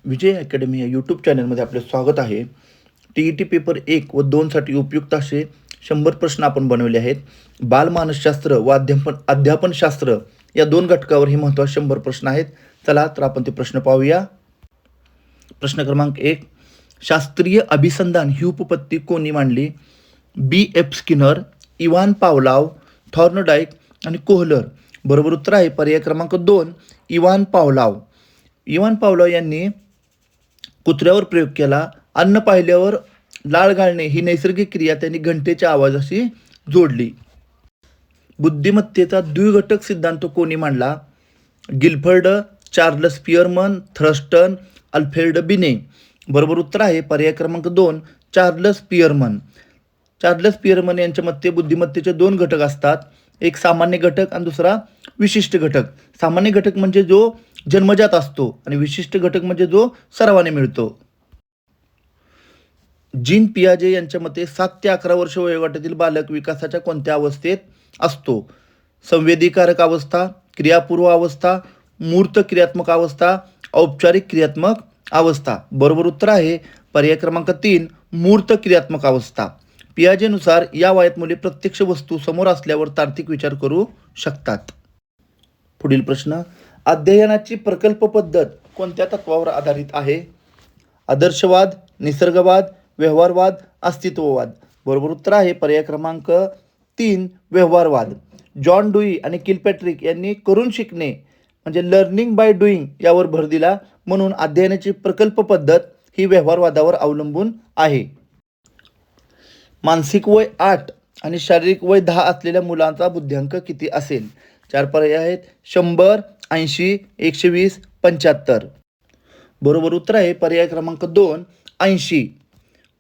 विजय academy या YouTube चॅनलमध्ये आपले स्वागत आहे. टी पेपर 1 व 2 साठी उपयुक्त असे 100 प्रश्न आपण बनवले आहेत. बालमानसशास्त्र व अध्यापनशास्त्र या 2 घटकावर हे महत्त्वाचे 100 प्रश्न आहेत. चला तर आपण ते प्रश्न पाहूया. प्रश्न क्रमांक 1. शास्त्रीय अभिसंधान ही उपपत्ती कोणी मांडली? B.F. स्किनर, इव्हान पावलाव, थॉर्नडाईक आणि कोहलर. बरोबर उत्तर आहे पर्याय क्रमांक 2, इव्हान पावलाव. इव्हान पावलाव यांनी कुत्र्यावर प्रयोग केला. अन्न पाहिल्यावर लाळ घालणे ही नैसर्गिक क्रिया त्यांनी घंटेच्या आवाजाशी जोडली. बुद्धिमत्तेचा द्विघटक सिद्धांत कोणी मांडला? गिलफर्ड, चार्ल्स पियरमन, थ्रस्टन, अल्फ्रेड बिने. बरोबर उत्तर आहे पर्याय क्रमांक 2, चार्ल्स पियरमन. चार्ल्स पियरमन यांच्या मते बुद्धिमत्तेचे 2 घटक असतात. एक सामान्य घटक आणि दुसरा विशिष्ट घटक. सामान्य घटक म्हणजे जो जन्मजात असतो आणि विशिष्ट घटक म्हणजे जो सरावाने मिळतो. जीन पियाजे यांच्या मते 7 ते 11 वर्ष वयोगटातील बालक विकासाच्या कोणत्या अवस्थेत असतो? संवेदीकारक अवस्था, क्रियापूर्व अवस्था, मूर्त क्रियात्मक अवस्था, औपचारिक क्रियात्मक अवस्था. बरोबर उत्तर आहे पर्याय क्रमांक 3, मूर्त क्रियात्मक अवस्था. पियाजेनुसार या वयात मुले प्रत्यक्ष वस्तू समोर असल्यावर तार्किक विचार करू शकतात. पुढील प्रश्न. अध्ययनाची प्रकल्प पद्धत कोणत्या तत्वावर आधारित आहे? आदर्शवाद, निसर्गवाद, व्यवहारवाद, अस्तित्ववाद. बरोबर उत्तर आहे पर्याय क्रमांक 3, व्यवहारवाद. जॉन डुई आणि किलपॅट्रिक यांनी करून शिकणे म्हणजे लर्निंग बाय डुईंग यावर भर दिला, म्हणून अध्ययनाची प्रकल्प पद्धत ही व्यवहारवादावर अवलंबून आहे. मानसिक वय 8 आणि शारीरिक वय 10 असलेल्या मुलांचा बुद्ध्यांक किती असेल? 4 पर्याय आहेत. 100, 80, 120, 75. बरोबर उत्तर आहे पर्याय क्रमांक 2, 80.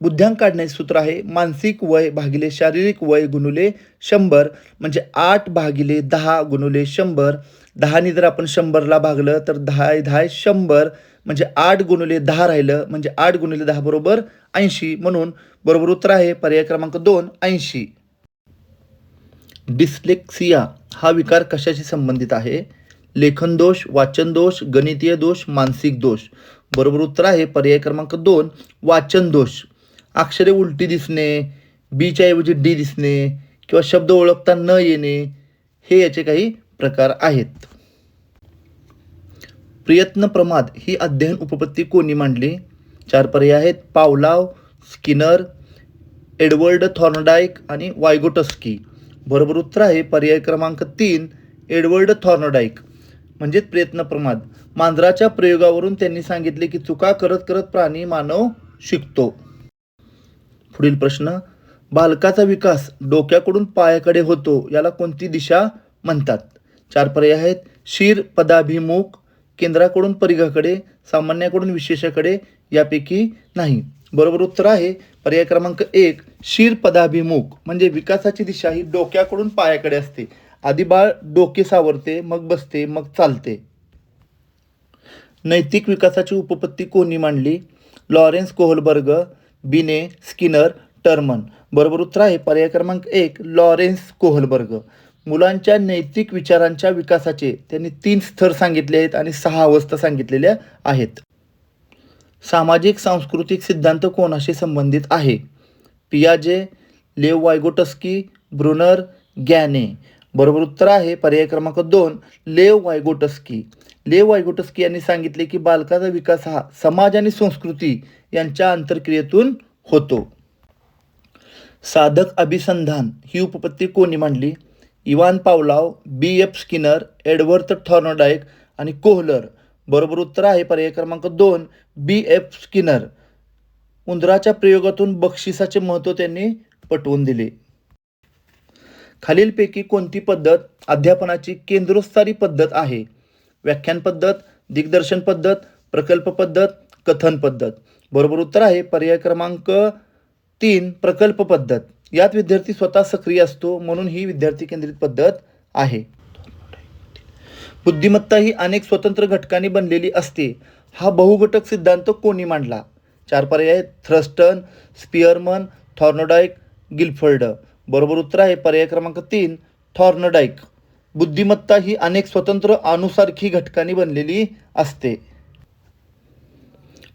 बुद्ध्यांक काढण्याचे सूत्र आहे मानसिक वय भागिले शारीरिक वय गुणिले 100 म्हणजे 8 भागिले 10 गुणिले 100. 10ने जर आपण 100ला भागलं तर 10 10 100 म्हणजे 8 गुणिले 10 राहिलं म्हणजे 8 गुणिले 10 बरोबर 80. म्हणून बरोबर उत्तर आहे पर्याय क्रमांक 2, 80. डिस्लेक्सिया हा विकार कशाशी संबंधित आहे? लेखन दोष, वाचन दोष, गणितीय दोष, मानसिक दोष. बरोबर उत्तर आहे पर्याय क्रमांक 2, वाचन दोष. अक्षरे उलटी दिसणे, बीच्या ऐवजी डी दिसणे किंवा शब्द ओळखता न येणे हे याचे काही प्रकार आहेत. प्रयत्न प्रमाद ही अध्ययन उपपत्ती कोणी मांडली? 4 पर्याय आहेत. पावलाव, स्किनर, एडवर्ड थॉर्नडाईक आणि वायगोटस्की. बरोबर उत्तर आहे पर्याय क्रमांक 3, एडवर्ड थॉर्नडाईक. म्हणजेच प्रयत्न प्रमाद. मांजराच्या प्रयोगावरून त्यांनी सांगितले की चुका करत करत प्राणी मानव शिकतो. पुढील प्रश्न. बालकाचा विकास डोक्याकडून पायाकडे होतो याला कोणती दिशा म्हणतात? 4 पर्याय आहेत. शीर पदाभिमुख, केंद्राकडून परिघाकडे, सामान्याकडून विशेषाकडे, यापैकी नाही. बरोबर उत्तर आहे पर्याय क्रमांक 1, शीर पदाभिमुख. म्हणजे विकासाची दिशा ही डोक्याकडून पायाकडे असते. आधी बाळ डोके सावरते, मग बसते, मग चालते. नैतिक विकासाची उपपत्ती कोणी मांडली? लॉरेन्स कोहलबर्ग, बिने, स्किनर, टर्मन. बरोबर उत्तर आहे पर्याय क्रमांक 1, लॉरेन्स कोहलबर्ग. मुलांच्या नैतिक विचारांच्या विकासाचे त्यांनी 3 स्तर सांगितले आहेत आणि 6 अवस्था सांगितलेल्या आहेत. सामाजिक सांस्कृतिक सिद्धांत कोणाशी संबंधित आहे? पियाजे, लेव वायगोटस्की, ब्रुनर, गॅने. बरोबर उत्तर आहे पर्याय क्रमांक 2, लेव वायगोटस्की. लेव वायगोटस्की यांनी सांगितले की बालकाचा विकास हा समाज आणि संस्कृती यांच्या आंतरक्रियेतून होतो. साधक अभिसंधान ही उपपत्ती कोणी मांडली? Evan पावलाव, B.F. Skinner, Edward Thorndike आणि कोहलर. बरोबर उत्तर आहे पर्याय क्रमांक 2, B.F. स्किनर. उंदराच्या प्रयोगातून बक्षिसाचे महत्त्व त्यांनी पटवून दिले. खालीलपैकी कोणती पद्धत अध्यापनाची केंद्रस्थानी पद्धत आहे? व्याख्यान पद्धत, दिग्दर्शन पद्धत, प्रकल्प पद्धत, कथन पद्धत. बरोबर उत्तर आहे पर्याय क्रमांक 3, प्रकल्प पद्धत. यात विद्यार्थी स्वतः सक्रिय असतो, म्हणून ही विद्यार्थी केंद्रित पद्धत आहे. बुद्धिमत्ता ही अनेक स्वतंत्र घटकांनी बनलेली असते. हा बहुघटक सिद्धांत कोणी मांडला? 4 पर्याय आहेत. Thurstone, Spearman, Thorndike, Guilford. बरोबर उत्तर आहे पर्याय क्रमांक 3, थॉर्नडाईक. बुद्धिमत्ता ही अनेक स्वतंत्र अणुसारखी घटकांनी बनलेली असते.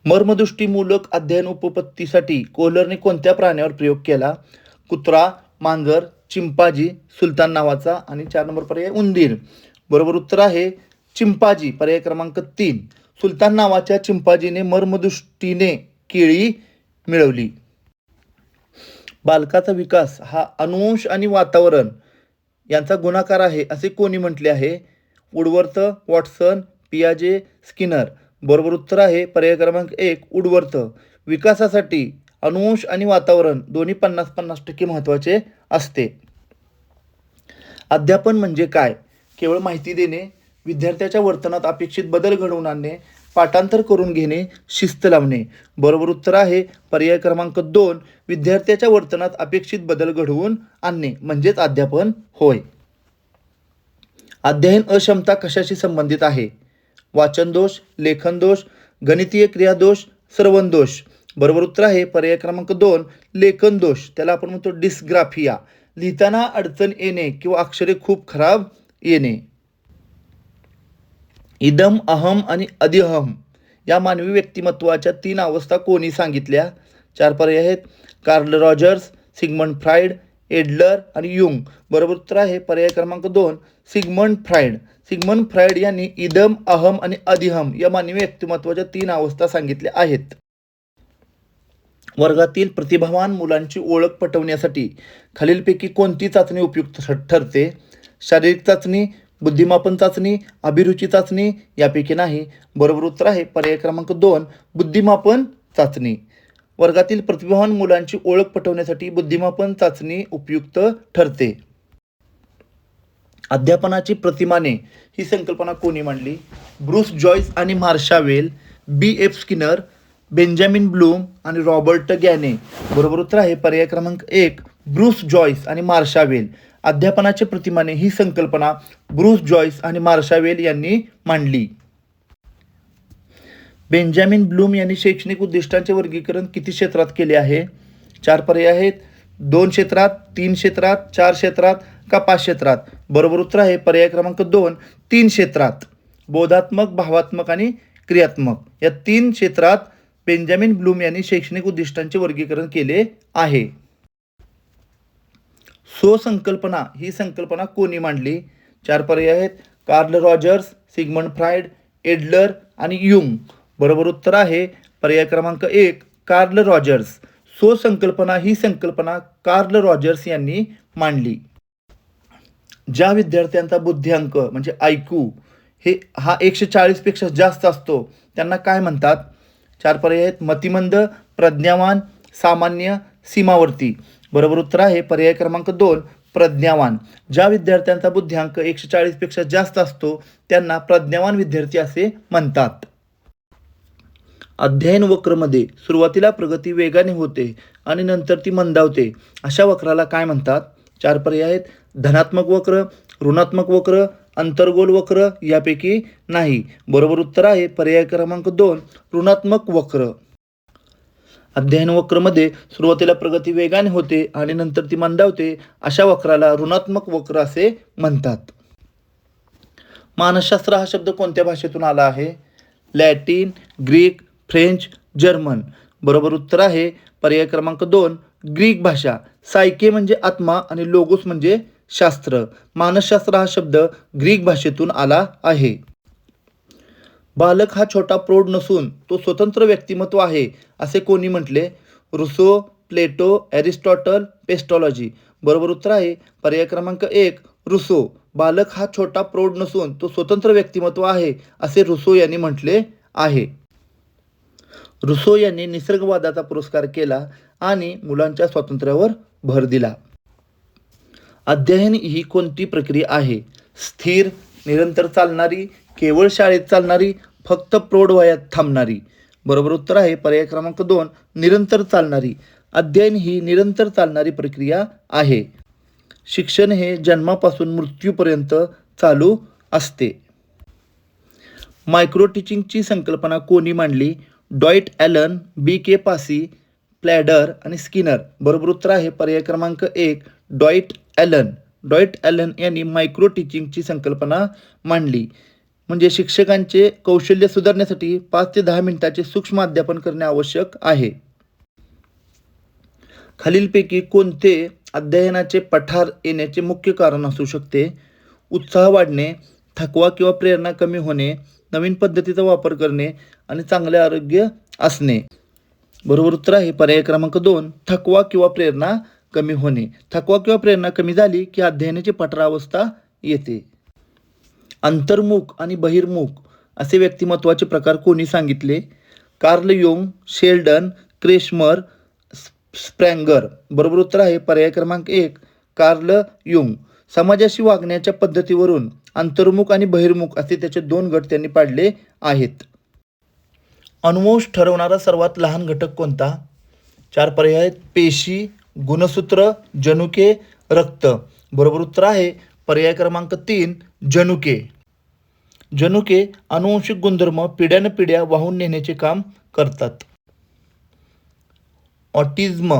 मर्मदृष्टीमूलक अध्ययन उपपत्तीसाठी कोहलरने कोणत्या प्राण्यावर प्रयोग केला? कुत्रा, मांजर, चिंपांझी, सुलतान नावाचा आणि 4 नंबर पर्याय उंदीर. बरोबर उत्तर आहे चिंपांझी, पर्याय क्रमांक 3. सुलतान नावाच्या चिंपांझीने मर्मदृष्टीने केळी मिळवली. बालकाचा विकास हा अनुवंश आणि वातावरण यांचा गुणाकार आहे असे कोणी म्हटले आहे? वुडवर्थ, वॉटसन, पियाजे, स्किनर. बरोबर उत्तर आहे पर्याय क्रमांक 1 वुडवर्थ. विकासासाठी अनुवंश आणि वातावरण दोन्ही 50-50% महत्त्वाचे असते. अध्यापन म्हणजे काय? केवळ माहिती देणे, विद्यार्थ्याच्या वर्तनात अपेक्षित बदल घडवून आणणे, पाठांतर करून घेणे, शिस्त लावणे. बरोबर उत्तर आहे पर्याय क्रमांक 2 विद्यार्थ्याच्या वर्तनात अपेक्षित बदल घडवून आणणे म्हणजेच अध्यापन होय. अध्ययन अक्षमता कशाशी संबंधित आहे? वाचन दोष, लेखन दोष, गणितीय क्रियादोष, श्रवण दोष. बरोबर उत्तर आहे पर्याय क्रमांक 2 लेखन दोष. त्याला आपण म्हणतो डिस्ग्राफिया. लिहिताना अडचण येणे किंवा अक्षरे खूप खराब येणे. इदम, अहम आणि अधिहम या मानवी व्यक्तिमत्वाच्या 3 अवस्था कोणी सांगितल्या? 4 पर्याय आहेत Carl Rogers, Sigmund Freud, Adler आणि युंग. बरोबर उत्तर आहे पर्याय क्रमांक 2 सिगमंड फ्राईड. सिगमंड फ्राईड यांनी इदम, अहम आणि अधिहम या मानवी व्यक्तिमत्वाच्या 3 अवस्था सांगितल्या आहेत. वर्गातील प्रतिभावान मुलांची ओळख पटवण्यासाठी खालीलपैकी कोणती चाचणी उपयुक्त ठरते? शारीरिक चाचणी, बुद्धिमापन चाचणी, अभिरुची चाचणी यापैकी नाही. बरोबर उत्तर आहे पर्याय क्रमांक 2 बुद्धिमापन चाचणी. वर्गातील प्रतिभावान मुलांची ओळख पटवण्यासाठी बुद्धिमापन चाचणी उपयुक्त ठरते. अध्यापनाची प्रतिमाने ही संकल्पना कोणी मांडली? ब्रूस जॉयस आणि मार्शा वेल, B.F. स्किनर, बेंजामिन ब्लूम आणि रॉबर्ट गॅने. बरोबर उत्तर आहे पर्याय क्रमांक 1 ब्रूस जॉयस आणि मार्शा वेल. अध्यापनाची प्रतिमाने ही संकल्पना ब्रूस जॉयस आणि मार्शा वेल यांनी मांडली. बेंजामिन ब्लूम यांनी शैक्षणिक उद्दिष्टांचे वर्गीकरण किती क्षेत्रात केले आहे? 4 पर्याय आहेत 2 क्षेत्रात, 3 क्षेत्रात, 4 क्षेत्रात का 5 क्षेत्रात. बरोबर उत्तर आहे पर्याय क्रमांक 2 3 क्षेत्रात. बोधात्मक, भावात्मक आणि क्रियात्मक या 3 क्षेत्रात बेंजामिन ब्लूम यांनी शैक्षणिक उद्दिष्टांचे वर्गीकरण केले आहे. स्वसंकल्पना ही संकल्पना कोणी मांडली? 4 पर्याय आहेत Carl Rogers, Sigmund Freud, Adler आणि युंग. बरोबर उत्तर आहे पर्याय क्रमांक 1 कार्ल रॉजर्स. स्वसंकल्पना ही संकल्पना कार्ल रॉजर्स यांनी मांडली. ज्या विद्यार्थ्यांचा बुद्ध्यांक म्हणजे IQ हा 140 पेक्षा जास्त असतो त्यांना काय म्हणतात? 4 पर्याय आहेत मतिमंद, प्रज्ञावान, सामान्य, सीमावर्ती. बरोबर उत्तर आहे पर्याय क्रमांक 2 प्रज्ञावान. ज्या विद्यार्थ्यांचा बुद्ध्यांक 140 पेक्षा जास्त असतो त्यांना प्रज्ञावान विद्यार्थी असे म्हणतात. अध्ययन वक्रमध्ये सुरुवातीला प्रगती वेगाने होते आणि नंतर ती मंदावते अशा वक्राला काय म्हणतात? 4 पर्याय आहेत धनात्मक वक्र, ऋणात्मक वक्र, अंतर्गोल वक्र यापैकी नाही. बरोबर उत्तर आहे पर्याय क्रमांक 2 ऋणात्मक वक्र. अध्ययन वक्रमध्ये सुरुवातीला प्रगती वेगाने होते आणि नंतर ती मंदावते अशा वक्राला ऋणात्मक वक्र असे म्हणतात. मानसशास्त्र हा शब्द कोणत्या भाषेतून आला आहे? Latin, Greek, French, German. बरोबर उत्तर आहे पर्याय क्रमांक 2 ग्रीक भाषा. सायके म्हणजे आत्मा आणि लोगोस म्हणजे शास्त्र. मानसशास्त्र हा शब्द ग्रीक भाषेतून आला आहे. बालक हा छोटा प्रौढ नसून तो स्वतंत्र व्यक्तिमत्व आहे असे कोणी म्हटले? रुसो, प्लेटो, एरिस्टॉटल, पेस्टॉलॉजी. बरोबर उत्तर आहे पर्याय क्रमांक 1 रुसो. बालक हा छोटा प्रौढ नसून तो स्वतंत्र व्यक्तिमत्व आहे असे रुसो यांनी म्हटले आहे. रुसो यांनी निसर्गवादाचा पुरस्कार केला आणि मुलांच्या स्वातंत्र्यावर भर दिला. अध्ययन ही कोणती प्रक्रिया आहे? स्थिर, निरंतर चालणारी, केवळ शाळेत चालणारी, फक्त प्रौढ वयात थांबणारी. बरोबर उत्तर आहे पर्याय क्रमांक 2 निरंतर चालणारी. अध्ययन ही निरंतर चालणारी प्रक्रिया आहे. शिक्षण हे जन्मापासून मृत्यूपर्यंत चालू असते. मायक्रो टीचिंगची संकल्पना कोणी मांडली? डॉईट ॲलन, B.K. पासी, प्लॅडर आणि स्किनर. बरोबर उत्तर आहे पर्याय क्रमांक 1 डॉईट ॲलन. डॉईट ॲलन यांनी मायक्रो टीचिंगची संकल्पना मांडली. म्हणजे शिक्षकांचे कौशल्य सुधारण्यासाठी 5 ते 10 मिनिटाचे सूक्ष्म अध्यापन करणे आवश्यक आहे. खालीलपैकी कोणते अध्ययनाचे पठार येण्याचे मुख्य कारण असू शकते? उत्साह वाढणे, थकवा किंवा प्रेरणा कमी होणे, नवीन पद्धतीचा वापर करणे आणि चांगले आरोग्य असणे. बरोबर उत्तर आहे पर्याय क्रमांक 2, थकवा किंवा प्रेरणा कमी होणे. थकवा किंवा प्रेरणा कमी झाली की अध्ययनाची पठरावस्था येते. अंतर्मुख आणि बहिर्मुख असे व्यक्तिमत्वाचे प्रकार कोणी सांगितले? Carl Jung, Sheldon, Kretschmer, Spranger. बरोबर उत्तर आहे पर्याय क्रमांक 1, कार्ल युंग. समाजाशी वागण्याच्या पद्धतीवरून अंतर्मुख आणि बहिर्मुख असे त्याचे 2 गट त्यांनी पाडले आहेत. अनुवंश ठरवणारा सर्वात लहान घटक कोणता? 4 पर्याय आहेत. पेशी, गुणसूत्र, जनुके, रक्त. बरोबर उत्तर आहे पर्याय क्रमांक 3, जनुके. जनुके अनुवंशिक गुणधर्म पिढ्यानपिढ्या वाहून नेण्याचे काम करतात. ऑटिझम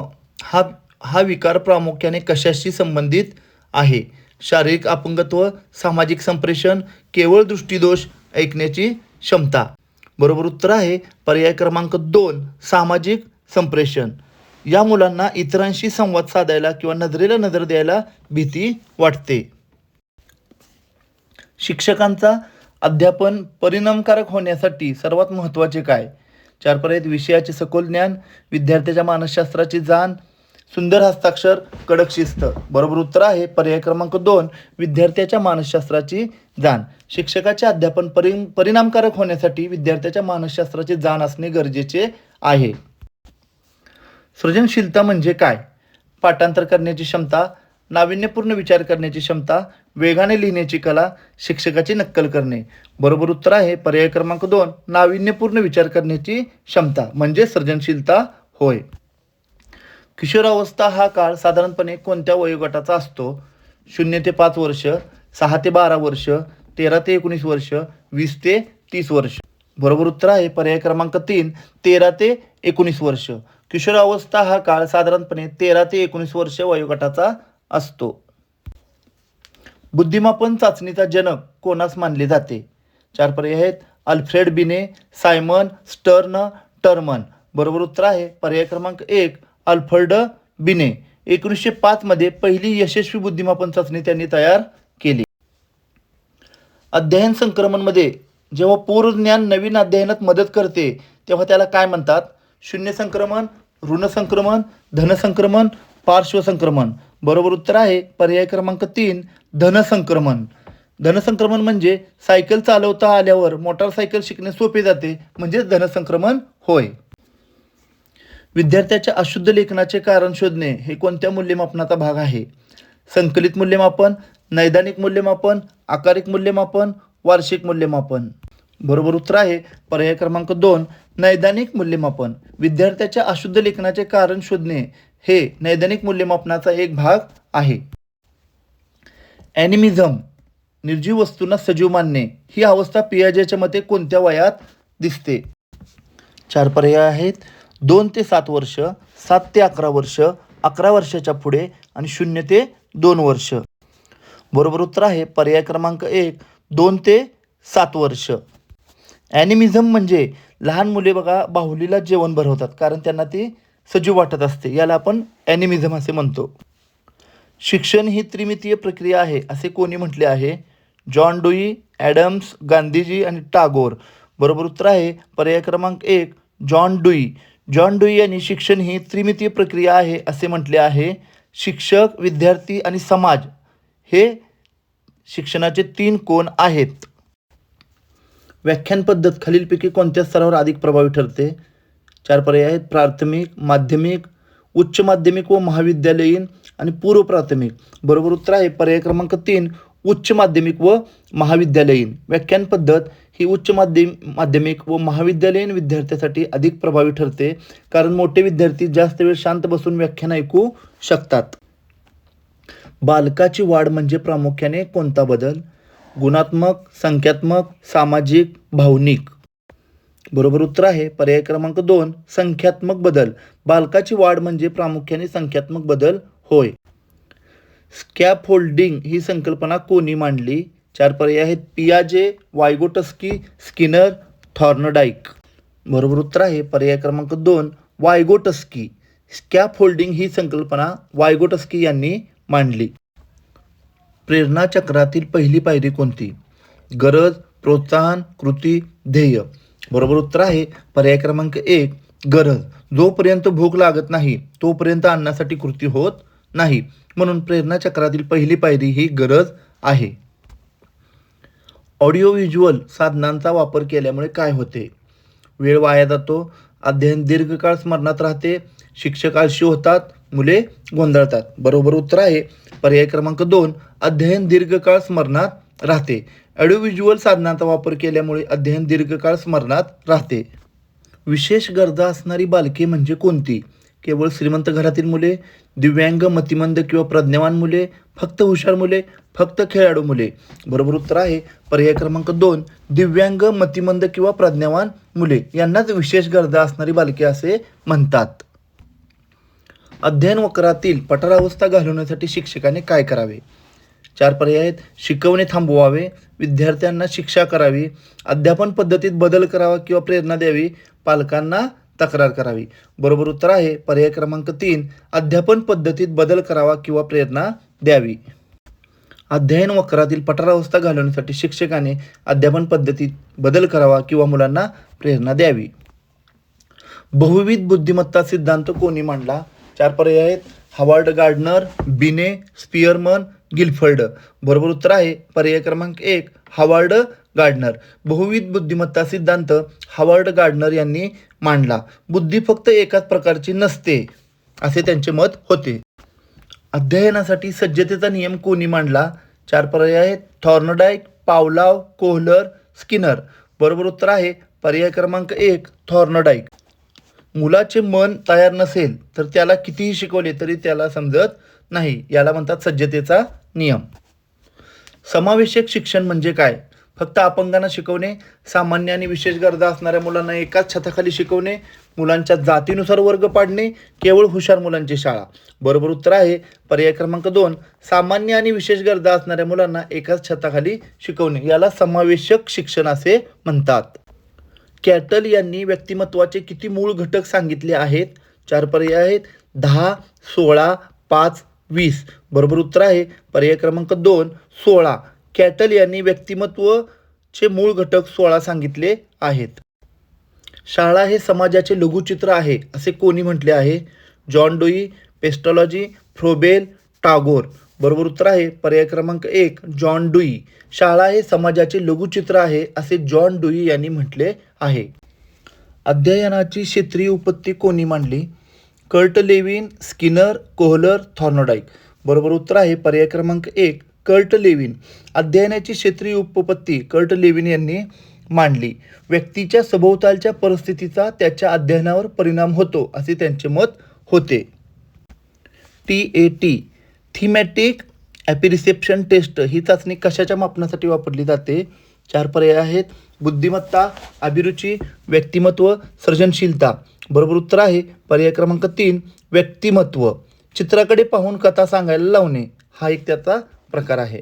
हा विकार प्रामुख्याने कशाशी संबंधित आहे? शारीरिक अपंगत्व, सामाजिक संप्रेषण, केवळ दृष्टीदोष, ऐकण्याची क्षमता. बरोबर उत्तर आहे पर्याय क्रमांक 2, सामाजिक संप्रेषण. या मुलांना इतरांशी संवाद साधायला किंवा नजरेला नजर द्यायला भीती वाटते. शिक्षकांचा अध्यापन परिणामकारक होण्यासाठी सर्वात महत्त्वाचे काय? 4 पर्याय आहेत. विषयाचे सखोल ज्ञान, विद्यार्थ्याच्या मानसशास्त्राची जाण, सुंदर हस्ताक्षर, कडक शिस्त. बरोबर उत्तर आहे पर्याय क्रमांक 2, विद्यार्थ्याच्या मानसशास्त्राची जाण. शिक्षकाचे अध्यापन परिणामकारक होण्यासाठी विद्यार्थ्याच्या मानसशास्त्राची जाण असणे गरजेचे आहे. सृजनशीलता म्हणजे काय? पाठांतर करण्याची क्षमता, नाविन्यपूर्ण विचार करण्याची क्षमता, वेगाने लिहिण्याची कला, शिक्षकाची नक्कल करणे. बरोबर उत्तर आहे पर्याय क्रमांक 2, नाविन्यपूर्ण विचार करण्याची क्षमता म्हणजे सृजनशीलता होय. किशोरावस्था हा काळ साधारणपणे कोणत्या वयोगटाचा असतो? 0 ते 5 वर्ष, 6 ते 12 वर्ष, 13 ते 19 वर्ष, 20 ते 30 वर्ष. बरोबर उत्तर आहे पर्याय क्रमांक 3, 13 ते 19 वर्ष. किशोरावस्था हा काळ साधारणपणे 13 ते 19 वर्ष वयोगटाचा असतो. बुद्धिमापन चाचणीचा जनक कोणास मानले जाते? 4 पर्याय आहेत. अल्फ्रेड बिने, सायमन, स्टर्न, टर्मन. बरोबर उत्तर आहे पर्याय क्रमांक 1, अल्फ्रेड बिने. 1905 मध्ये पहिली यशस्वी बुद्धिमापन चाचणी त्यांनी तयार केली. अध्ययन संक्रमणमध्ये जेव्हा पूर्व ज्ञान नवीन अध्ययनात मदत करते तेव्हा त्याला काय म्हणतात? शून्य संक्रमण, ऋण संक्रमण, धन संक्रमण, पार्श्व संक्रमण. बरोबर उत्तर आहे पर्याय क्रमांक 3, धन संक्रमण. धन संक्रमण म्हणजे सायकल चालवता आल्यावर मोटारसायकल शिकणे सोपे जाते म्हणजे धन संक्रमण होय. विद्यार्थ्याच्या अशुद्ध लेखनाचे कारण शोधणे हे कोणत्या मूल्यमापनाचा भाग आहे? संकलित मूल्यमापन, नैदानिक मूल्यमापन, आकारिक मूल्यमापन, वार्षिक मूल्यमापन. बरोबर उत्तर आहे पर्याय क्रमांक 2, नैदानिक मूल्यमापन. विद्यार्थ्याच्या अशुद्ध लेखनाचे कारण शोधणे हे नैदानिक मूल्यमापनाचा एक भाग आहे. ॲनिमिझम, निर्जीव वस्तूंना सजीव मानणे, ही अवस्था पियाजेच्या मते कोणत्या वयात दिसते? 4 पर्याय आहेत. 2 ते 7 वर्ष, 7 ते 11 वर्ष, 11 वर्षाच्या पुढे आणि 0 ते 2 वर्ष. बरोबर उत्तर आहे पर्याय क्रमांक 1, 2 ते 7 वर्ष. ॲनिमिझम म्हणजे लहान मुले बघा बाहुलीला जेवण भरवतात कारण त्यांना ती सजीव वाटत असते, याला आपण ॲनिमिझम असे म्हणतो. शिक्षण ही त्रिमितीय प्रक्रिया आहे असे कोणी म्हटले आहे? जॉन डुई, ॲडम्स, गांधीजी आणि टागोर. बरोबर उत्तर आहे पर्याय क्रमांक 1, जॉन डुई. जॉन डुई यांनी शिक्षण ही त्रिमितीय प्रक्रिया आहे असे म्हटले आहे. शिक्षक, विद्यार्थी आणि समाज हे शिक्षणाचे 3 कोन आहेत. व्याख्यान पद्धत खालीलपैकी कोणत्या स्तरावर अधिक प्रभावी ठरते? 4 पर्याय आहेत. प्राथमिक, माध्यमिक, उच्च माध्यमिक व महाविद्यालयीन आणि पूर्व प्राथमिक. बरोबर उत्तर आहे पर्याय क्रमांक 3, उच्च माध्यमिक व महाविद्यालयीन. व्याख्यान पद्धत ही उच्च माध्यमिक व महाविद्यालयीन विद्यार्थ्यांसाठी अधिक प्रभावी ठरते कारण मोठे विद्यार्थी जास्त वेळ शांत बसून व्याख्यान ऐकू शकतात. बालकाची वाढ म्हणजे प्रामुख्याने कोणता बदल? गुणात्मक, संख्यात्मक, सामाजिक, भावनिक. बरोबर उत्तर आहे पर्याय क्रमांक 2, संख्यात्मक बदल. बालकाची वाढ म्हणजे प्रामुख्याने संख्यात्मक बदल होय. स्कॅफोल्डिंग ही संकल्पना कोणी मांडली? 4 पर्याय आहेत पियाजे, वायगोटस्की, स्किनर, थॉर्नडाईक. बरोबर उत्तर आहे पर्याय क्रमांक 2 वायगोटस्की. स्कॅफोल्डिंग ही संकल्पना वायगोटस्की यांनी मांडली. प्रेरणा चक्रातील पहिली पायरी कोणती? गरज, प्रोत्साहन, कृती, ध्येय. बरोबर उत्तर आहे पर्याय क्रमांक 1 गरज. जोपर्यंत भूक लागत नाही तोपर्यंत अन्नासाठी कृती होत नाही, म्हणून प्रेरणा चक्रातील पहिली पायरी ही गरज आहे. ऑडिओ व्हिज्युअल साधनांचा वापर केल्यामुळे काय होते? वेळ वाया जातो, अध्ययन दीर्घकाळ स्मरणात राहते, शिक्षक आळशी होतात, मुले गोंधळतात. बरोबर उत्तर आहे पर्याय क्रमांक 2 अध्ययन दीर्घकाळ स्मरणात राहते. ऑडिओ व्हिज्युअल साधनांचा वापर केल्यामुळे अध्ययन दीर्घकाळ स्मरणात राहते. विशेष गरजा असणारी बालके म्हणजे कोणती? केवळ श्रीमंत घरातील मुले, दिव्यांग, मतिमंद किंवा प्रज्ञावान मुले, फक्त हुशार मुले, फक्त खेळाडू मुले. बरोबर उत्तर आहे पर्याय क्रमांक 2 दिव्यांग, मतिमंद किंवा प्रज्ञावान मुले यांनाच विशेष गरजा असणारी बालके असे म्हणतात. अध्ययन वक्रातील पठारावस्था घालवण्यासाठी शिक्षकाने काय करावे? 4 पर्याय आहेत शिकवणे थांबवावे, विद्यार्थ्यांना शिक्षा करावी, अध्यापन पद्धतीत बदल करावा किंवा प्रेरणा द्यावी, पालकांना तक्रार करावी. बरोबर उत्तर आहे पर्याय क्रमांक 3 अध्यापन पद्धतीत बदल करावा किंवा प्रेरणा द्यावी. अध्ययन वक्रातील पठारावस्था घालवण्यासाठी शिक्षकाने अध्यापन पद्धतीत बदल करावा किंवा मुलांना प्रेरणा द्यावी. बहुविध बुद्धिमत्ता सिद्धांत कोणी मांडला? 4 पर्याय आहेत हॉवर्ड गार्डनर, बिने, स्पियरमन, गिलफर्ड. बरोबर उत्तर आहे पर्याय क्रमांक 1 हॉवर्ड गार्डनर. बहुविध बुद्धिमत्ता सिद्धांत हॉवर्ड गार्डनर यांनी मांडला. बुद्धी फक्त एकाच प्रकारची नसते असे त्यांचे मत होते. अध्ययनासाठी सज्जतेचा नियम कोणी मांडला? 4 पर्याय आहेत थॉर्नडाईक, पावलाव, कोहलर, स्किनर. बरोबर उत्तर आहे पर्याय क्रमांक 1 थॉर्नडाईक. मुलाचे मन तयार नसेल तर त्याला कितीही शिकवले तरी त्याला समजत नाही, याला म्हणतात सज्जतेचा नियम. समावेशक शिक्षण म्हणजे काय? फक्त अपंगांना शिकवणे, सामान्य आणि विशेष गरजा असणाऱ्या मुलांना एकाच छताखाली शिकवणे, मुलांच्या जातीनुसार वर्ग पाडणे, केवळ हुशार मुलांची शाळा. बरोबर उत्तर आहे पर्याय क्रमांक 2 सामान्य आणि विशेष गरजा असणाऱ्या मुलांना एकाच छताखाली शिकवणे, याला समावेशक शिक्षण असे म्हणतात. कॅटल यांनी व्यक्तिमत्वाचे किती मूळ घटक सांगितले आहेत? 4 पर्याय आहेत 10, 16, 5, 20. बरोबर उत्तर आहे पर्याय क्रमांक 2 16. कॅटल यांनी व्यक्तिमत्वाचे मूळ घटक 16 सांगितले आहेत. शाळा हे समाजाचे लघुचित्र आहे असे कोणी म्हटले आहे? John Dewey, Pestalozzi, Froebel, Tagore. बरोबर उत्तर आहे पर्याय क्रमांक 1 जॉन डुई. शाळा हे समाजाचे लघुचित्र आहे असे जॉन डुई यांनी म्हटले आहे. अध्ययनाची क्षेत्रीय उत्पत्ती कोणी मांडली? Kurt Lewin, Skinner, Kohler, Thorndike. बरोबर उत्तर आहे पर्याय क्रमांक 1 कर्ट लेविन. अध्ययनाची क्षेत्रीय उत्पत्ती कर्ट लेविन यांनी मांडली. व्यक्तीच्या सभोवतालच्या परिस्थितीचा त्याच्या अध्ययनावर परिणाम होतो असे त्यांचे मत होते. TAT थीमॅटिक ॲपिरिसेप्शन टेस्ट ही चाचणी कशाच्या मापनासाठी वापरली जाते? 4 पर्याय आहेत बुद्धिमत्ता, अभिरुची, व्यक्तिमत्व, सर्जनशीलता. बरोबर उत्तर आहे पर्याय क्रमांक 3 व्यक्तिमत्व. चित्राकडे पाहून कथा सांगायला लावणे हा एक त्याचा प्रकार आहे.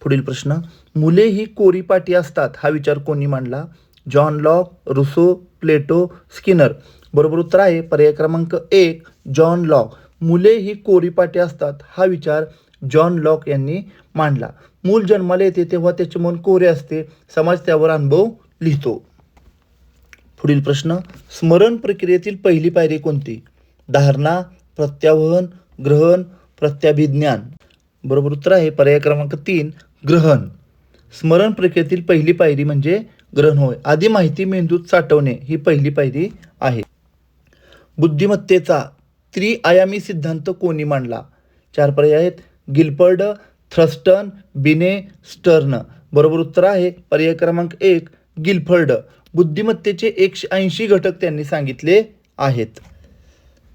पुढील प्रश्न मुले ही कोरीपाटी असतात हा विचार कोणी मांडला? जॉन लॉक, रुसो, प्लेटो, स्किनर. बरोबर उत्तर आहे पर्याय क्रमांक 1 जॉन लॉक. मुले ही कोरीपाटी असतात हा विचार जॉन लॉक यांनी मांडला. मूल जन्माला येते तेव्हा त्याचे मन कोरे असते, समाज त्यावर अनुभव लिहितो. पुढील प्रश्न स्मरण प्रक्रियेतील पहिली पायरी कोणती? धारणा, प्रत्यावहन, ग्रहण, प्रत्याभिज्ञान. बरोबर उत्तर आहे पर्याय क्रमांक 3 ग्रहण. स्मरण प्रक्रियेतील पहिली पायरी म्हणजे ग्रहण होय. आधी माहिती मेंदूत साठवणे ही पहिली पायरी आहे. बुद्धिमत्तेचा त्रिआयामी सिद्धांत कोणी मांडला? 4 पर्याय आहेत गिलफर्ड, थ्रस्टन, बिने, स्टर्न. बरोबर उत्तर आहे पर्याय क्रमांक 1 गिलफर्ड. बुद्धिमत्तेचे 180 घटक त्यांनी सांगितले आहेत.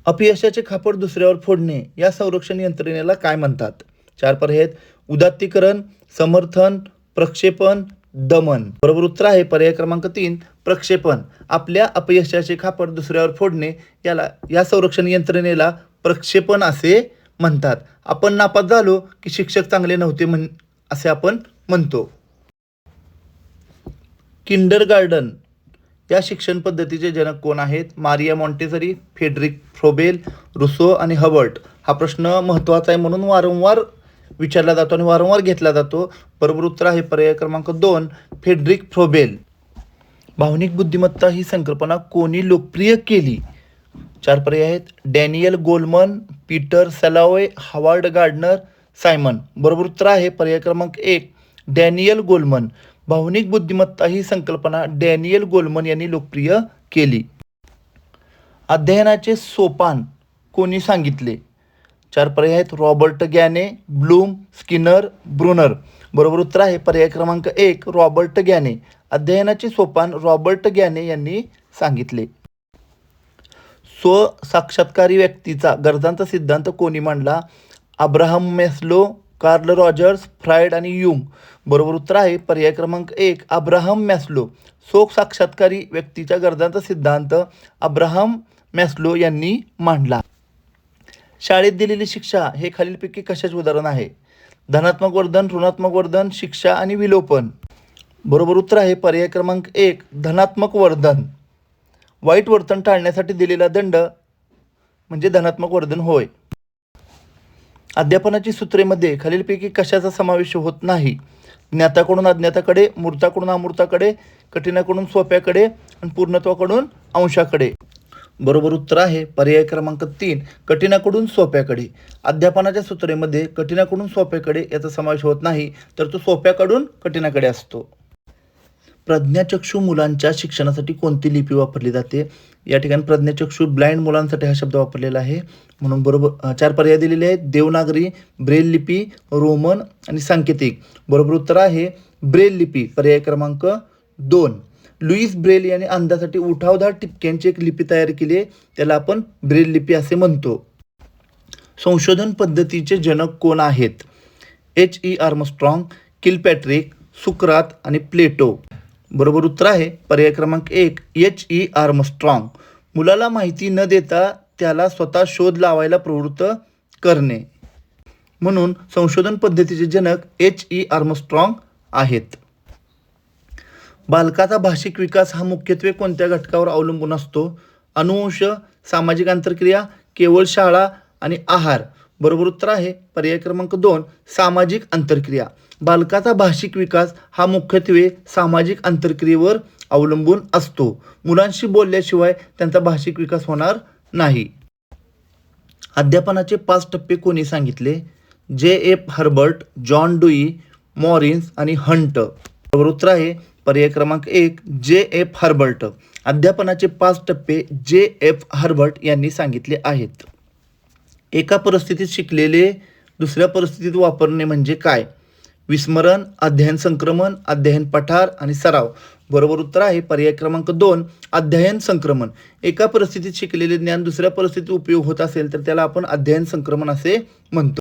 अपयशाचे खापड दुसऱ्यावर फोडणे या संरक्षण यंत्रणेला काय म्हणतात? 4 पर्याय आहेत उदात्तीकरण, समर्थन, प्रक्षेपण, दमन. बरोबर उत्तर आहे पर्याय क्रमांक 3 प्रक्षेपण. आपल्या अपयशाचे खापड दुसऱ्यावर फोडणे या संरक्षण यंत्रणेला प्रक्षेपण असे म्हणतात. आपण नापास झालो की शिक्षक चांगले नव्हते असे आपण म्हणतो. किंडरगार्टन या शिक्षण पद्धतीचे जनक कोण आहेत? मारिया मॉन्टेसरी, फ्रेडरिक फ्रोबेल, रुसो आणि हबर्ट. हा प्रश्न महत्त्वाचा आहे म्हणून वारंवार विचारला जातो आणि वारंवार घेतला जातो. बरोबर उत्तर आहे पर्याय क्रमांक 2 फ्रेडरिक फ्रोबेल. भावनिक बुद्धिमत्ता ही संकल्पना कोणी लोकप्रिय केली? 4 पर्याय आहेत. Daniel Goleman, Peter Salovey, Howard Gardner, Simon. बरोबर उत्तर आहे पर्याय क्रमांक 1 डॅनियल गोलमन. भावनिक बुद्धिमत्ता ही संकल्पना डॅनियल गोलमन यांनी लोकप्रिय केली. अध्ययनाचे सोपान कोणी सांगितले? 4 पर्याय आहेत. Robert Gagne, Bloom, Skinner, Bruner. बरोबर उत्तर आहे पर्याय क्रमांक 1 रॉबर्ट गॅने. अध्ययनाचे सोपान रॉबर्ट गॅने यांनी सांगितले. स्वसाक्षात्कारी व्यक्तीचा गरजांचा सिद्धांत कोणी मांडला? Abraham Maslow, Carl Rogers, Freud आणि युंग. बरोबर उत्तर आहे पर्याय क्रमांक 1 अब्राहम मॅस्लो. स्वसाक्षात्कारी व्यक्तीच्या गरजांचा सिद्धांत अब्राहम मॅस्लो यांनी मांडला. शाळेत दिलेली शिक्षा हे खालीलपैकी कशाचे उदाहरण आहे? धनात्मक वर्धन, ऋणात्मक वर्धन, शिक्षा आणि विलोपन. बरोबर उत्तर आहे पर्याय क्रमांक 1 धनात्मक वर्धन. वाईट वर्तन टाळण्यासाठी दिलेला दंड म्हणजे धनात्मक वर्धन होय. अध्यापनाची सूत्रेमध्ये खालीलपैकी कशाचा समावेश होत नाही? ज्ञाताकडून अज्ञाताकडे, मूर्ताकडून अमूर्ताकडे, कठीणाकडून सोप्याकडे आणि पूर्णत्वाकडून अंशाकडे. बरोबर उत्तर आहे पर्याय क्रमांक 3 कठीणाकडून सोप्याकडे. अध्यापनाच्या सूत्रेमध्ये कठीणाकडून सोप्याकडे याचा समावेश होत नाही, तर तो सोप्याकडून कठीणाकडे असतो. प्रज्ञाचक्षू मुलांच्या शिक्षणासाठी कोणती लिपी वापरली जाते? या ठिकाणी प्रज्ञाचक्षू ब्लाइंड मुलांसाठी हा शब्द वापरलेला आहे म्हणून बरोबर 4 पर्याय दिलेले आहेत. देवनागरी, ब्रेल लिपी, रोमन आणि सांकेतिक. बरोबर उत्तर आहे ब्रेल लिपी पर्याय क्रमांक 2. लुईस ब्रेल यांनी अंधासाठी उठावदार टिपक्यांची एक लिपी तयार केली, त्याला आपण ब्रेल लिपी असे म्हणतो. संशोधन पद्धतीचे जनक कोण आहेत? H.E. आर्मस्ट्रॉंग, किलपॅट्रिक, सुकरात आणि प्लेटो. बरोबर उत्तर आहे पर्याय क्रमांक 1 H.E. आर्मस्ट्रॉंग. मुलाला माहिती न देता त्याला स्वतः शोध लावायला प्रवृत्त करणे म्हणून संशोधन पद्धतीचे जनक H.E. आर्मस्ट्रॉंग आहेत. बालकाचा भाषिक विकास हा मुख्यत्वे कोणत्या घटकावर अवलंबून असतो? अनुवंश, सामाजिक आंतरक्रिया, केवळ शाळा आणि आहार. बरोबर उत्तर आहे पर्याय क्रमांक 2 सामाजिक आंतरक्रिया. बालकाचा भाषिक विकास हा मुख्यत्वे सामाजिक आंतरक्रियेवर अवलंबून असतो. मुलांशी बोलल्याशिवाय त्यांचा भाषिक विकास होणार नाही. अध्यापनाचे 5 टप्पे कोणी सांगितले? J.F. हर्बर्ट, जॉन डुई, मॉरिन्स आणि हंट. बरोबर उत्तर आहे पर्याय क्रमांक 1 J.F. हर्बर्ट. अध्यापनाचे 5 टप्पे J.F. हर्बर्ट यांनी सांगितले आहेत. एका परिस्थितीत शिकलेले दुसऱ्या परिस्थितीत वापरणे म्हणजे काय? विस्मरण, अध्ययन संक्रमण, अध्ययन पठार आणि सराव. बरोबर उत्तर आहे पर्याय क्रमांक 2 अध्ययन संक्रमण. एका परिस्थितीत शिकलेले ज्ञान दुसऱ्या परिस्थितीत उपयोग होत असेल तर त्याला आपण अध्ययन संक्रमण असे म्हणतो.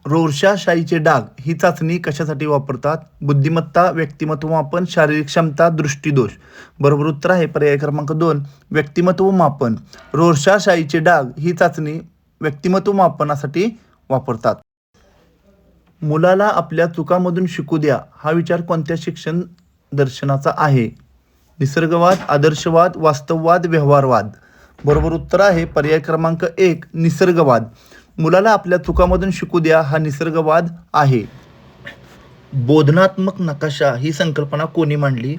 रोरशाशाहीचे डाग ही चाचणी कशासाठी वापरतात? बुद्धिमत्ता, व्यक्तिमत्व मापन, शारीरिक क्षमता, दृष्टीदोष. बरोबर उत्तर आहे पर्याय क्रमांक 2 व्यक्तिमत्व मापन. रोरशाशाहीचे डाग ही चाचणी व्यक्तिमत्व मापनासाठी वापरतात. मुलाला आपल्या चुकांमधून शिकू द्या हा विचार कोणत्या शिक्षण दर्शनाचा आहे? निसर्गवाद, आदर्शवाद, वास्तववाद, व्यवहारवाद. बरोबर उत्तर आहे पर्याय क्रमांक 1 निसर्गवाद. मुलाला आपल्या चुकांमधून शिकू द्या हा निसर्गवाद आहे. बोधनात्मक नकाशा ही संकल्पना कोणी मांडली?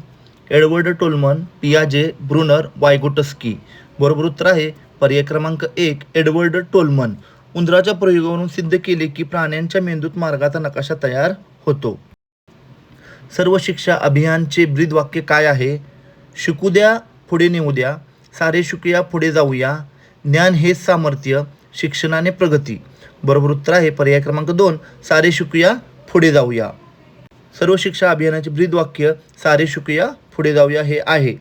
एडवर्ड टोलमन, पियाजे, ब्रुनर, वायगोटस्की. बरोबर उत्तर आहे पर्याय क्रमांक 1 एडवर्ड टोलमन. उंदराच्या प्रयोगावरून सिद्ध केले की प्राण्यांच्या मेंदूत मार्गाचा नकाशा तयार होतो. सर्व शिक्षा अभियानचे ब्रीदवाक्य काय आहे? शिकू द्या, पुढे नेऊ द्या, सारे शिकूया, पुढे जाऊया, ज्ञान हेच सामर्थ्य, शिक्षणाने प्रगती. बरोबर उत्तर आहे पर्याय क्रमांक 2 सारे शिकूया, पुढे जाऊया. सर्व शिक्षा अभियानाचे ब्रीदवाक्य सारे शिकूया, पुढे जाऊया हे आहे.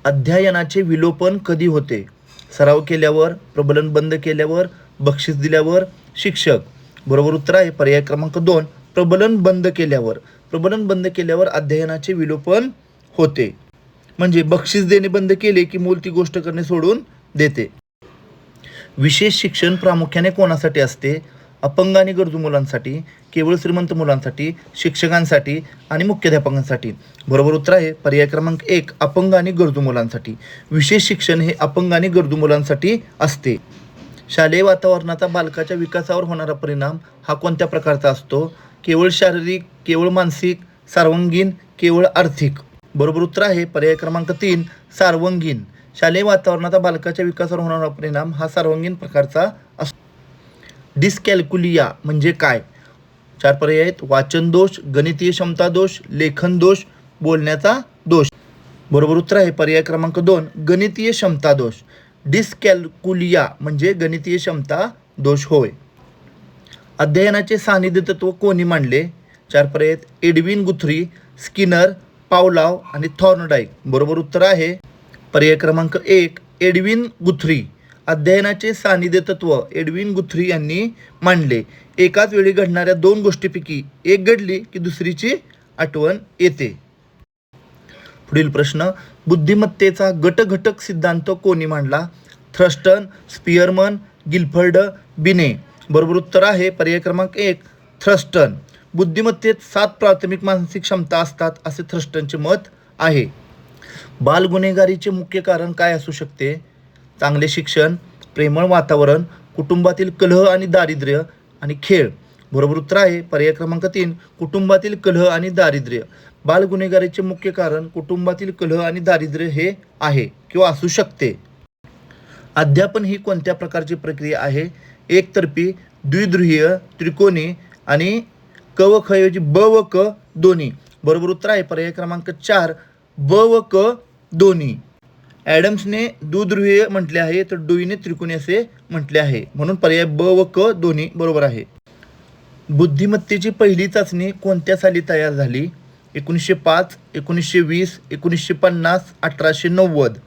अध्ययनाचे विलोपन कधी होते? सराव केल्यावर, प्रबलन बंद केल्यावर, बक्षीस दिल्यावर, शिक्षक. बरोबर उत्तर आहे पर्याय क्रमांक 2 प्रबलन बंद केल्यावर. प्रबलन बंद केल्यावर अध्ययनाचे विलोपन होते. म्हणजे बक्षीस देणे बंद केले की मूल ती गोष्ट करणे सोडून देते. विशेष शिक्षण प्रामुख्याने कोणासाठी असते? अपंग आणि गरजू मुलांसाठी, केवळ श्रीमंत मुलांसाठी, शिक्षकांसाठी आणि मुख्याध्यापकांसाठी. बरोबर उत्तर आहे पर्याय क्रमांक 1 अपंग आणि गरजू मुलांसाठी. विशेष शिक्षण हे अपंग आणि गरजू मुलांसाठी असते. शालेय वातावरणाचा बालकाच्या विकासावर होणारा परिणाम हा कोणत्या प्रकारचा असतो? केवळ शारीरिक, केवळ मानसिक, सर्वांगीण, केवळ आर्थिक. बरोबर उत्तर आहे पर्याय क्रमांक 3 सर्वांगीण. शालेय वातावरणाचा बालकाच्या विकासावर होणारा परिणाम हा सर्वांगीण प्रकारचा असतो. डिस्कॅल्कुलिया म्हणजे काय? 4 पर्याय आहेत. वाचन दोष, गणितीय क्षमता दोष, लेखन दोष, बोलण्याचा दोष. बरोबर उत्तर आहे पर्याय क्रमांक 2 गणितीय क्षमता दोष. डिस्कॅल्कुलिया म्हणजे गणितीय क्षमता दोष होय. अध्ययनाचे सान्निध्य तत्व कोणी मांडले? 4 पर्याय आहेत. एडविन गुथ्री, स्किनर, पावलाव आणि थॉर्नडाईक. बरोबर उत्तर आहे पर्याय क्रमांक 1 एडविन गुथ्री. अध्ययनाचे सान्निध्य तत्व एडविन गुथ्री यांनी मांडले. एकाच वेळी घडणाऱ्या 2 गोष्टींपैकी एक घडली की दुसरीची आठवण येते. पुढील प्रश्न, बुद्धिमत्तेचा गटघटक सिद्धांत कोणी मांडला? थ्रस्टन, स्पियरमन, गिलफर्ड, बिने. बरोबर उत्तर आहे पर्याय क्रमांक 1 थ्रस्टन. बुद्धिमत्तेत 7 प्राथमिक मानसिक क्षमता असतात असे थ्रस्टनचे मत आहे. बाल गुन्हेगारीचे मुख्य कारण काय असू शकते? चांगले शिक्षण, प्रेमळ वातावरण, कुटुंबातील कलह आणि दारिद्र्य आणि खेळ. बरोबर उत्तर आहे पर्याय क्रमांक 3 कुटुंबातील कलह आणि दारिद्र्य. बाल गुन्हेगारीचे मुख्य कारण कुटुंबातील कलह आणि दारिद्र्य हे आहे किंवा असू शकते. अध्यापन ही कोणत्या प्रकारची प्रक्रिया आहे? एकतर्फी, द्विध्रुवीय, त्रिकोणी आणि क व ख ऐवजी ब व क दोन्ही. बरोबर उत्तर आहे पर्याय क्रमांक 4 ब व क दोन्ही. ॲडम्सने द्विध्रुवीय म्हटले आहे तर डुईने त्रिकोणी असे म्हटले आहे, म्हणून पर्याय ब व क दोन्ही बरोबर आहे. बुद्धिमत्तेची पहिली चाचणी कोणत्या साली तयार झाली? 1905, 1920, 1950, 1890.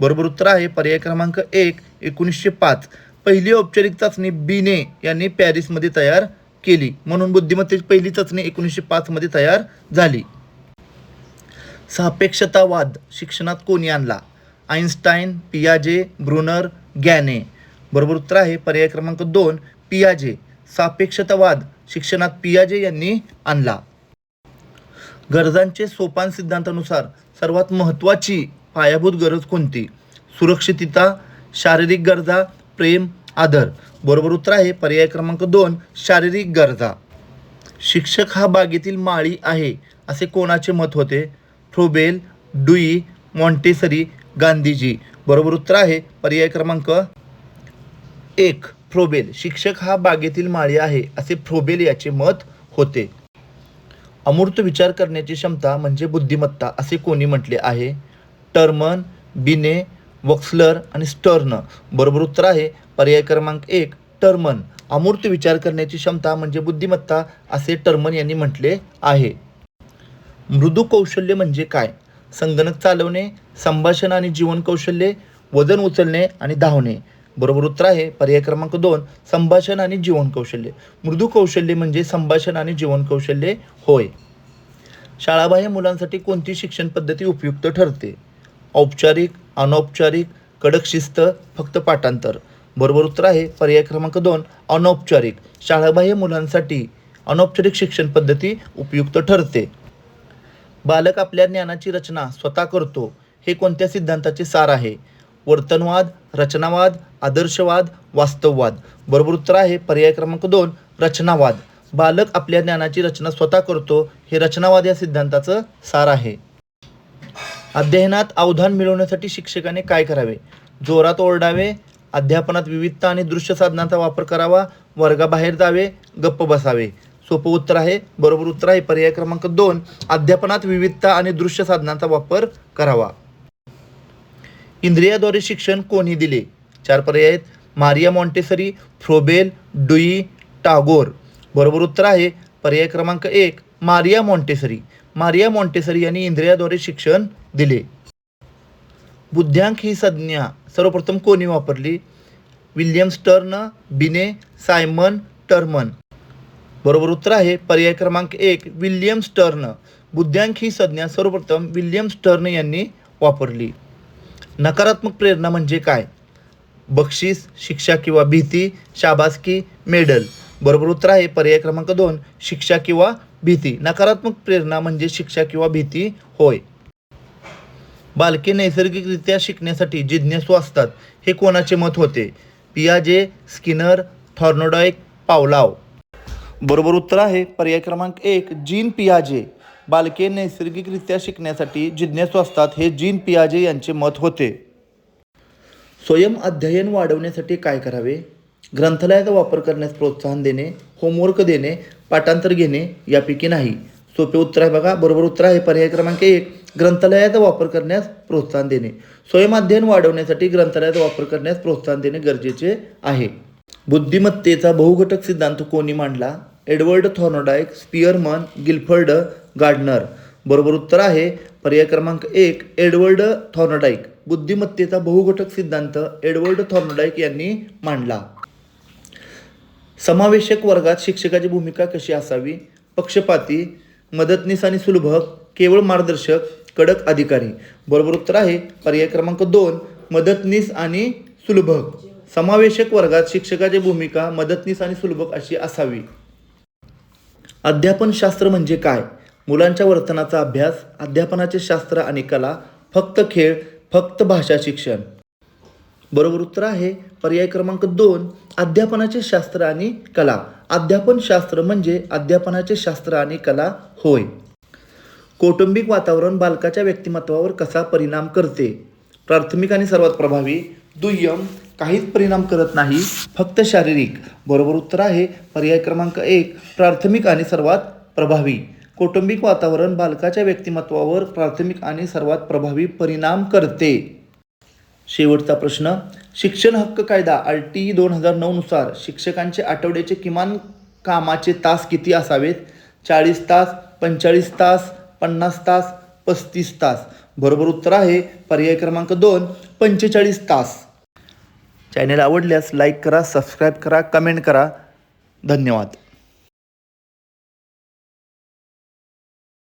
बरोबर उत्तर आहे पर्याय क्रमांक 1 1905. पहिली औपचारिक चाचणी बिने यांनी पॅरिसमध्ये तयार केली, म्हणून बुद्धिमत्तेची पहिली चाचणी 1905 मध्ये तयार झाली. सापेक्षतावाद शिक्षणात कोणी आणला? आइन्स्टाईन, पियाजे, ब्रुनर, गॅने. बरोबर उत्तर आहे पर्याय क्रमांक 2 पियाजे. सापेक्षतावाद शिक्षणात पियाजे यांनी आणला. गरजांचे सोपान सिद्धांतानुसार सर्वात महत्त्वाची पायाभूत गरज कोणती? सुरक्षितता, शारीरिक गरजा, प्रेम, आदर. बरोबर उत्तर आहे पर्याय क्रमांक 2 शारीरिक गरजा. शिक्षक हा बागेतील माळी आहे असे कोणाचे मत होते? Froebel, dewy, Montessori, Gandhiji. बरोबर उत्तर आहे पर्याय क्रमांक 1 फ्रोबेल. शिक्षक हा बागेतील माळी आहे असे फ्रोबेल याचे मत होते. अमूर्त विचार करण्याची क्षमता म्हणजे बुद्धिमत्ता असे कोणी म्हटले आहे? टर्मन, बिने, वक्सलर आणि स्टर्न. बरोबर उत्तर आहे पर्याय क्रमांक 1 टर्मन. अमूर्त विचार करण्याची क्षमता म्हणजे बुद्धिमत्ता असे टर्मन यांनी म्हटले आहे. मृदू कौशल्य म्हणजे काय? संगणक चालवणे, संभाषण आणि जीवन कौशल्ये, वजन उचलणे आणि धावणे. बरोबर उत्तर आहे पर्याय क्रमांक 2 संभाषण आणि जीवन कौशल्य. मृदू कौशल्य म्हणजे संभाषण आणि जीवन कौशल्ये होय. शाळाबाह्य मुलांसाठी कोणती शिक्षण पद्धती उपयुक्त ठरते? औपचारिक, अनौपचारिक, कडक शिस्त, फक्त पाठांतर. बरोबर उत्तर आहे पर्याय क्रमांक 2 अनौपचारिक. शाळाबाह्य मुलांसाठी अनौपचारिक शिक्षण पद्धती उपयुक्त ठरते. बालक आपल्या ज्ञानाची रचना स्वतः करतो हे कोणत्या सिद्धांताचे सार आहे? वर्तनवाद, रचनावाद, आदर्शवाद, वास्तववाद. बरोबर उत्तर आहे पर्याय क्रमांक 2 रचनावाद. बालक आपल्या ज्ञानाची रचना स्वतः करतो हे रचनावाद या सिद्धांताचं सार आहे. अध्ययनात अवधान मिळवण्यासाठी शिक्षकाने काय करावे? जोरात ओरडावे, अध्यापनात विविधता आणि दृश्य साधनांचा वापर करावा, वर्गाबाहेर जावे, गप्प बसावे. सोपं उत्तर आहे. बरोबर उत्तर आहे पर्याय क्रमांक 2 अध्यापनात विविधता आणि दृश्य साधनांचा वापर करावा. इंद्रियाद्वारे शिक्षण कोणी दिले? 4 पर्याय आहेत. Maria Montessori, Froebel, dewy, Tagore. बरोबर उत्तर आहे पर्याय क्रमांक 1 मारिया मॉन्टेसरी. मारिया मॉन्टेसरी यांनी इंद्रियाद्वारे शिक्षण दिले. बुद्ध्यांक ही संज्ञा सर्वप्रथम कोणी वापरली? विल्यम स्टर्न, बिने, सायमन, टर्मन. बरोबर उत्तर आहे पर्याय क्रमांक 1 विल्यम स्टर्न. बुद्ध्यांक ही संज्ञा सर्वप्रथम विल्यम स्टर्न यांनी वापरली. नकारात्मक प्रेरणा म्हणजे काय? बक्षीस, शिक्षा किंवा भीती, शाबासकी, मेडल. बरोबर उत्तर आहे पर्याय क्रमांक 2 शिक्षा किंवा भीती. नकारात्मक प्रेरणा म्हणजे शिक्षा किंवा भीती होय. बालके नैसर्गिकरित्या शिकण्यासाठी जिज्ञासू असतात हे कोणाचे मत होते? पियाजे, स्किनर, थॉर्नडाईक, पावलाव. बरोबर उत्तर आहे पर्याय क्रमांक 1 जीन पियाजे. बालके नैसर्गिकरित्या शिकण्यासाठी जिज्ञासू असतात हे जीन पियाजे यांचे मत होते. स्वयं अध्ययन वाढवण्यासाठी काय करावे? ग्रंथालयाचा वापर करण्यास प्रोत्साहन देणे, होमवर्क देणे, पाठांतर घेणे यापैकी नाही. सोपे उत्तर आहे बघा. बरोबर उत्तर आहे पर्याय क्रमांक 1 ग्रंथालयाचा वापर करण्यास प्रोत्साहन देणे. स्वयं अध्ययन वाढवण्यासाठी ग्रंथालयाचा वापर करण्यास प्रोत्साहन देणे गरजेचे आहे. बुद्धिमत्तेचा बहुघटक सिद्धांत कोणी मांडला? Edward Thorndike, Spearman, Guilford, Gardner. बरोबर उत्तर आहे पर्याय क्रमांक 1 एडवर्ड थॉर्नडाईक. बुद्धिमत्तेचा बहुघटक सिद्धांत एडवर्ड थॉर्नडाईक यांनी मांडला. समावेशक वर्गात शिक्षकाची भूमिका कशी असावी? पक्षपाती, मदतनीस आणि सुलभक, केवळ मार्गदर्शक, कडक अधिकारी. बरोबर उत्तर आहे पर्याय क्रमांक 2 मदतनीस आणि सुलभक. समावेशक वर्गात शिक्षकाची भूमिका मदतनीस आणि सुलभक अशी असावी. अध्यापनशास्त्र म्हणजे काय? मुलांच्या वर्तनाचा अभ्यास, अध्यापनाचे शास्त्र आणि कला, फक्त खेळ, फक्त भाषा शिक्षण. बरोबर उत्तर आहे पर्याय क्रमांक 2 अध्यापनाचे शास्त्र आणि कला. अध्यापनशास्त्र म्हणजे अध्यापनाचे शास्त्र आणि कला होय. कौटुंबिक वातावरण बालकाच्या व्यक्तिमत्वावर कसा परिणाम करते? प्राथमिक आणि सर्वात प्रभावी, दुय्यम, काहीच परिणाम करत नाही, फक्त शारीरिक. बरोबर उत्तर आहे पर्याय क्रमांक 1 प्राथमिक आणि सर्वात प्रभावी. कौटुंबिक वातावरण बालकाच्या व्यक्तिमत्वावर प्राथमिक आणि सर्वात प्रभावी परिणाम करते. शेवटचा प्रश्न. शिक्षण हक्क कायदा RTE 2009 नुसार शिक्षकांचे आठवड्याचे किमान कामाचे तास किती असावेत? 40 तास, 45 तास, 50 तास, 35 तास. बरोबर उत्तर आहे पर्याय क्रमांक 2 45 तास. चॅनल आवडल्यास लाईक करा, सबस्क्राईब करा, कमेंट करा. धन्यवाद.